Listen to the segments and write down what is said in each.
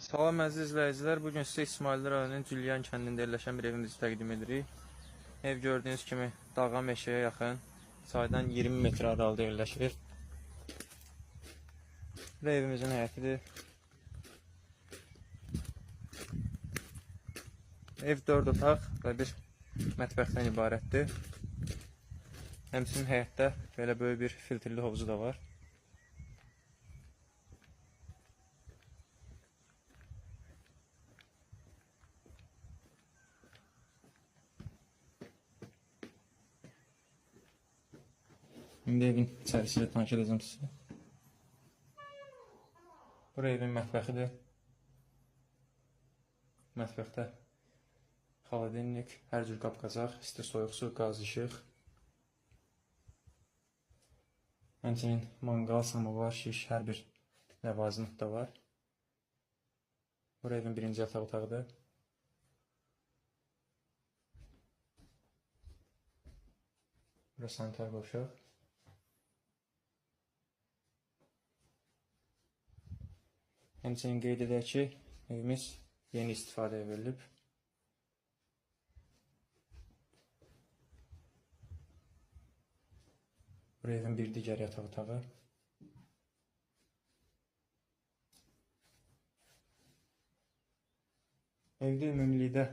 Salam əziz izləyicilər, bugün sizə İsmail rayonunun Cülyan kəndində yerləşən bir evimizi təqdim edirik. Ev gördüyünüz kimi dağa meşəyə yaxın, çaydan 20 metr aralıda yerləşir. Bu evimizin həyətidir. Ev 4 otaq və bir mətbəxdən ibarətdir. Həmçinin həyətdə belə böyük bir filtrli hovuzu da var. İndi evin içərisiyle tanış edəcəm sizə. Bura evin mətbəxidir. Mətbəxdə xaladenlik, hər cür qab-qacaq, isti soyuq su, qaz, işıq. Həmçinin manqal, samovar, şiş, hər bir ləvazimat da var. Bura evin birinci yataq otağıdır. Bura sanitar qovşaq. Həmçinin qeyd edək ki, evimiz yeni istifadəyə verilib. Bura evin bir digər yataq otağı. Evdə ümumilikdə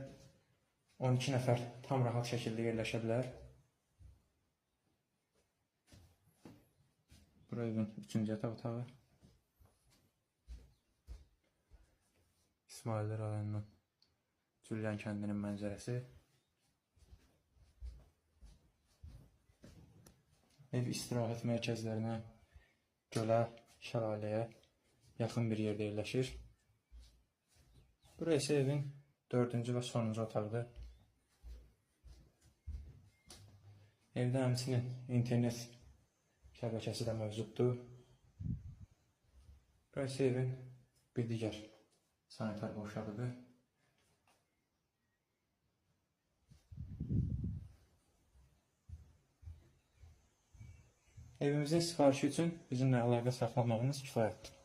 12 nəfər tam rahat şəkildə yerləşə bilər. Bura evin 3-cü yataq otağı. İsmail rayonunun Cülyan kəndinin mənzərəsi. Ev istirahət mərkəzlərinə, gölə, şəlaləyə yaxın bir yerdə yerləşir. Bura isə evin 4-cü və sonuncu otaqdır. Evdə həmçinin internet şəbəkəsi də mövcuddur. Bura isə evin bir digər sanitar qovşağıdır. Evimizin sifarişi üçün bizimlə əlaqə saxlamağınız kifayətdir.